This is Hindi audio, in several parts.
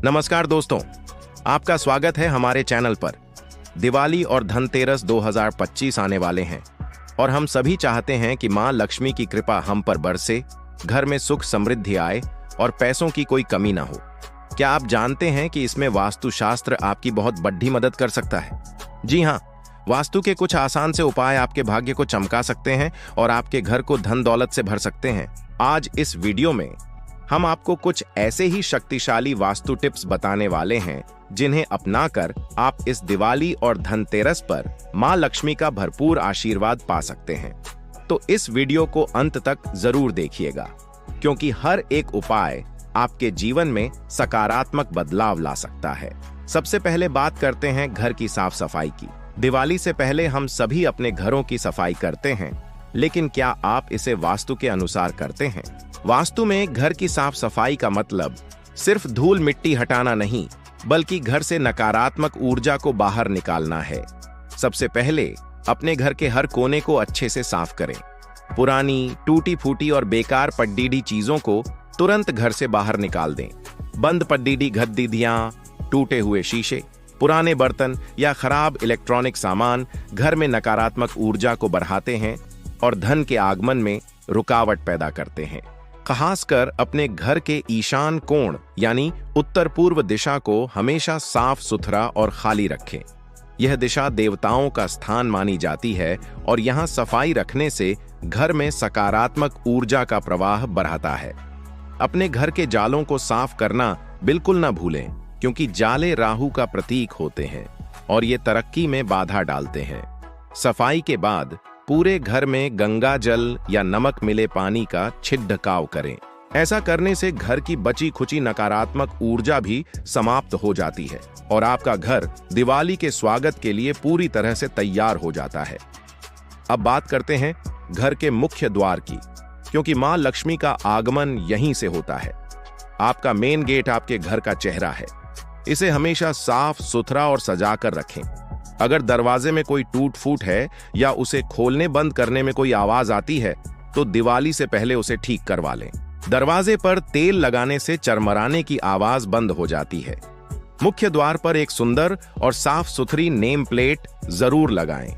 नमस्कार दोस्तों, आपका स्वागत है हमारे चैनल पर। दिवाली और धनतेरस 2025 आने वाले हैं और हम सभी चाहते हैं कि मां लक्ष्मी की कृपा हम पर बरसे, घर में सुख समृद्धि आए और पैसों की कोई कमी ना हो। क्या आप जानते हैं कि इसमें वास्तुशास्त्र आपकी बहुत बड़ी मदद कर सकता है? जी हाँ, वास्तु के कुछ आसान से उपाय आपके भाग्य को चमका सकते हैं और आपके घर को धन दौलत से भर सकते हैं। आज इस वीडियो में हम आपको कुछ ऐसे ही शक्तिशाली वास्तु टिप्स बताने वाले हैं जिन्हें अपनाकर आप इस दिवाली और धनतेरस पर मां लक्ष्मी का भरपूर आशीर्वाद पा सकते हैं। तो इस वीडियो को अंत तक जरूर देखिएगा, क्योंकि हर एक उपाय आपके जीवन में सकारात्मक बदलाव ला सकता है। सबसे पहले बात करते हैं घर की साफ सफाई की। दिवाली से पहले हम सभी अपने घरों की सफाई करते हैं, लेकिन क्या आप इसे वास्तु के अनुसार करते हैं? वास्तु में घर की साफ सफाई का मतलब सिर्फ धूल मिट्टी हटाना नहीं, बल्कि घर से नकारात्मक ऊर्जा को बाहर निकालना है। सबसे पहले अपने घर के हर कोने को अच्छे से साफ करें। पुरानी, टूटी फूटी और बेकार पड्डीडी चीजों को तुरंत घर से बाहर निकाल दें। बंद पड्डीडी गद्दीदियां, टूटे हुए शीशे, पुराने बर्तन या खराब इलेक्ट्रॉनिक सामान घर में नकारात्मक ऊर्जा को बढ़ाते हैं और धन के आगमन में रुकावट पैदा करते हैं। खासकर अपने घर के ईशान कोण यानी उत्तर पूर्व दिशा को हमेशा साफ सुथरा और खाली रखें। यह दिशा देवताओं का स्थान मानी जाती है और यहाँ सफाई रखने से घर में सकारात्मक ऊर्जा का प्रवाह बढ़ाता है। अपने घर के जालों को साफ करना बिल्कुल न भूलें, क्योंकि जाले राहु का प्रतीक होते हैं और ये तरक्की में बाधा डालते हैं। सफाई के बाद पूरे घर में गंगा जल या नमक मिले पानी का छिड़काव करें। ऐसा करने से घर की बची खुची नकारात्मक ऊर्जा भी समाप्त हो जाती है और आपका घर दिवाली के स्वागत के लिए पूरी तरह से तैयार हो जाता है। अब बात करते हैं घर के मुख्य द्वार की, क्योंकि मां लक्ष्मी का आगमन यहीं से होता है। आपका मेन गेट आपके घर का चेहरा है। इसे हमेशा साफ सुथरा और सजा कर रखें। अगर दरवाजे में कोई टूट फूट है या उसे खोलने बंद करने में कोई आवाज आती है, तो दिवाली से पहले उसे ठीक करवा लें। दरवाजे पर तेल लगाने से चरमराने की आवाज बंद हो जाती है। मुख्य द्वार पर एक सुंदर और साफ सुथरी नेम प्लेट जरूर लगाएं।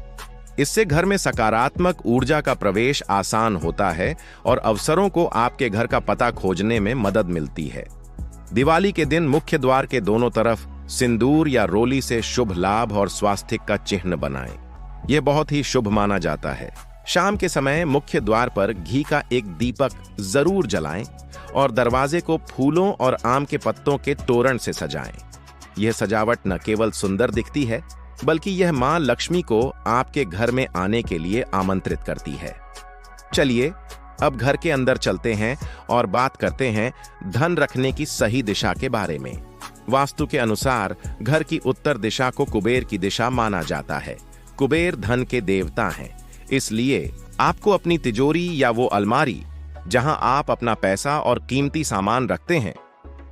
इससे घर में सकारात्मक ऊर्जा का प्रवेश आसान होता है और अवसरों को आपके घर का पता खोजने में मदद मिलती है। दिवाली के दिन मुख्य द्वार के दोनों तरफ सिंदूर या रोली से शुभ लाभ और स्वास्थ्य का चिन्ह बनाएं। यह बहुत ही शुभ माना जाता है। शाम के समय मुख्य द्वार पर घी का एक दीपक जरूर जलाएं और दरवाजे को फूलों और आम के पत्तों के तोरण से सजाएं। यह सजावट न केवल सुंदर दिखती है, बल्कि यह मां लक्ष्मी को आपके घर में आने के लिए आमंत्रित करती है। चलिए अब घर के अंदर चलते हैं और बात करते हैं धन रखने की सही दिशा के बारे में। वास्तु के अनुसार घर की उत्तर दिशा को कुबेर की दिशा माना जाता है। कुबेर धन के देवता हैं, इसलिए आपको अपनी तिजोरी या वो अलमारी जहां आप अपना पैसा और कीमती सामान रखते हैं,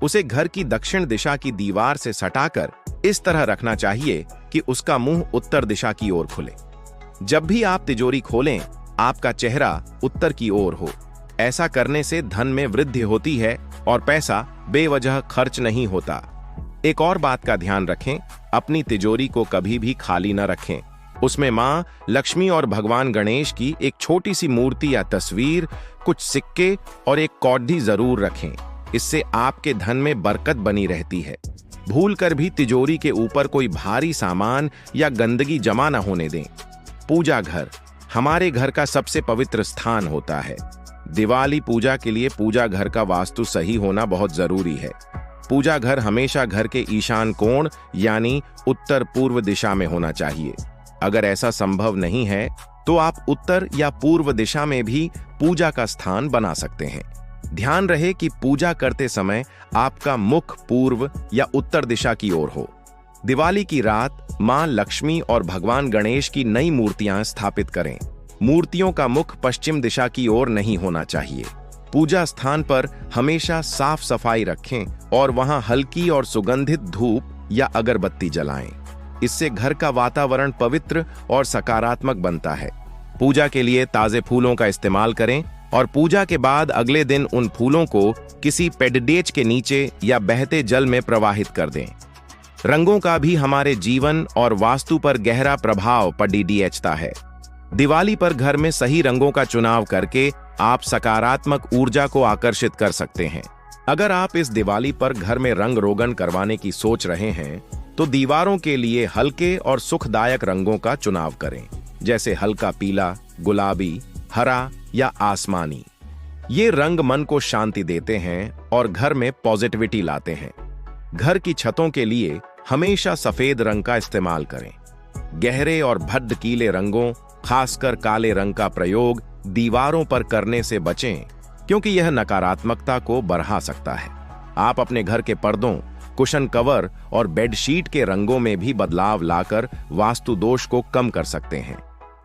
उसे घर की दक्षिण दिशा की दीवार से सटाकर इस तरह रखना चाहिए कि उसका मुंह उत्तर दिशा की ओर खुले। जब भी आप तिजोरी खोलें, आपका चेहरा उत्तर की ओर हो। ऐसा करने से धन में वृद्धि होती है और पैसा बेवजह खर्च नहीं होता। एक और बात का ध्यान रखें, अपनी तिजोरी को कभी भी खाली न रखें। उसमें मां लक्ष्मी और भगवान गणेश की एक छोटी सी मूर्ति या तस्वीर, कुछ सिक्के और एक कौडी जरूर रखें। इससे आपके धन में बरकत बनी रहती है। भूलकर भी तिजोरी के ऊपर कोई भारी सामान या गंदगी जमा न होने दें। पूजा घर हमारे घर का सबसे पवित्र स्थान होता है। दिवाली पूजा के लिए पूजा घर का वास्तु सही होना बहुत जरूरी है। पूजा घर हमेशा घर के ईशान कोण यानी उत्तर पूर्व दिशा में होना चाहिए। अगर ऐसा संभव नहीं है, तो आप उत्तर या पूर्व दिशा में भी पूजा का स्थान बना सकते हैं। ध्यान रहे कि पूजा करते समय आपका मुख पूर्व या उत्तर दिशा की ओर हो। दिवाली की रात मां लक्ष्मी और भगवान गणेश की नई मूर्तियां स्थापित करें। मूर्तियों का मुख पश्चिम दिशा की ओर नहीं होना चाहिए। पूजा स्थान पर हमेशा साफ सफाई रखें और वहां हल्की और सुगंधित धूप या अगरबत्ती जलाएं। इससे घर का वातावरण पवित्र और सकारात्मक बनता है। पूजा के लिए ताजे फूलों का इस्तेमाल करें और पूजा के बाद अगले दिन उन फूलों को किसी पेडडेच के नीचे या बहते जल में प्रवाहित कर दें। रंगों का भी हमारे जीवन और वास्तु पर गहरा प्रभाव पड़ता है। दिवाली पर घर में सही रंगों का चुनाव करके आप सकारात्मक ऊर्जा को आकर्षित कर सकते हैं। अगर आप इस दिवाली पर घर में रंग रोगन करवाने की सोच रहे हैं तो दीवारों के लिए हल्के और सुखदायक रंगों का चुनाव करें, जैसे हल्का पीला, गुलाबी, हरा या आसमानी। ये रंग मन को शांति देते हैं और घर में पॉजिटिविटी लाते हैं। घर की छतों के लिए हमेशा सफेद रंग का इस्तेमाल करें। गहरे और भड़कीले रंगों, खासकर काले रंग का प्रयोग दीवारों पर करने से बचें, क्योंकि यह नकारात्मकता को बढ़ा सकता है। आप अपने घर के पर्दों, कुशन कवर और बेडशीट के रंगों में भी बदलाव लाकर वास्तु दोष को कम कर सकते हैं।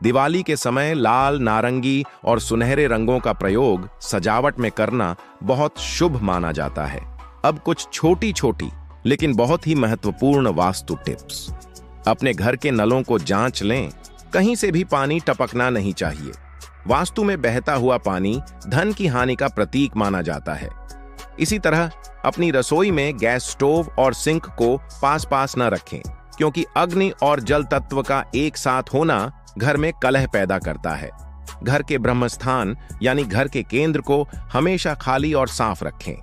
दिवाली के समय लाल, नारंगी और सुनहरे रंगों का प्रयोग सजावट में करना बहुत शुभ माना जाता है। अब कुछ छोटी छोटी लेकिन बहुत ही महत्वपूर्ण वास्तु टिप्स। अपने घर के नलों को जांच लें, कहीं से भी पानी टपकना नहीं चाहिए। वास्तु में बहता हुआ पानी धन की हानि का प्रतीक माना जाता है। इसी तरह अपनी रसोई में गैस स्टोव और सिंक को पास पास न रखें, क्योंकि अग्नि और जल तत्व का एक साथ होना घर में कलह पैदा करता है। घर के ब्रह्मस्थान यानी घर के केंद्र को हमेशा खाली और साफ रखें।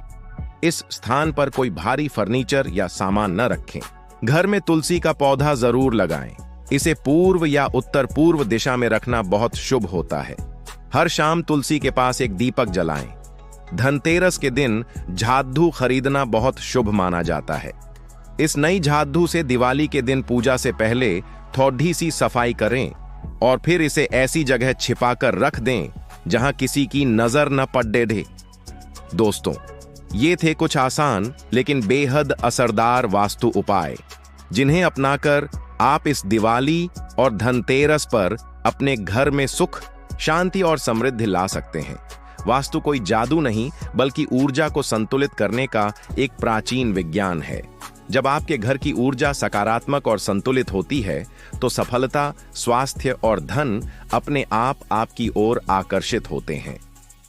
इस स्थान पर कोई भारी फर्नीचर या सामान न रखें। घर में तुलसी का पौधा जरूर लगाएं। इसे पूर्व या उत्तर पूर्व दिशा में रखना बहुत शुभ होता है। हर शाम तुलसी के पास एक दीपक जलाएं। धनतेरस के दिन झाड़ू खरीदना बहुत शुभ माना जाता है। इस नई झाड़ू से दिवाली के दिन पूजा से पहले थोड़ी सी सफाई करें और फिर इसे ऐसी जगह छिपाकर रख दें जहां किसी की नजर न पड़े। दोस्तों, ये थे कुछ आसान लेकिन बेहद असरदार वास्तु उपाय, जिन्हें अपनाकर आप इस दिवाली और धनतेरस पर अपने घर में सुख, शांति और समृद्धि ला सकते हैं। वास्तु कोई जादू नहीं, बल्कि ऊर्जा को संतुलित करने का एक प्राचीन विज्ञान है। जब आपके घर की ऊर्जा सकारात्मक और संतुलित होती है तो सफलता, स्वास्थ्य और धन अपने आप आपकी ओर आकर्षित होते हैं।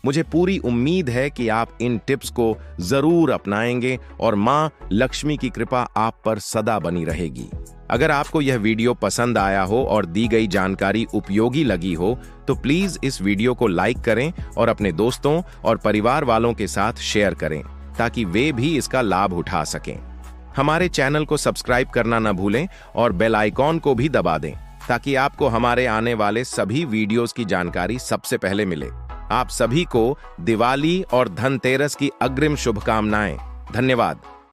मुझे पूरी उम्मीद है कि आप इन टिप्स को जरूर अपनाएंगे और मां लक्ष्मी की कृपा आप पर सदा बनी रहेगी। अगर आपको यह वीडियो पसंद आया हो और दी गई जानकारी उपयोगी लगी हो तो प्लीज इस वीडियो को लाइक करें और अपने दोस्तों और परिवार वालों के साथ शेयर करें, ताकि वे भी इसका लाभ उठा सकें। हमारे चैनल को सब्सक्राइब करना न भूलें और बेल आइकॉन को भी दबा दें, ताकि आपको हमारे आने वाले सभी वीडियोस की जानकारी सबसे पहले मिले। आप सभी को दिवाली और धनतेरस की अग्रिम शुभकामनाएं। धन्यवाद।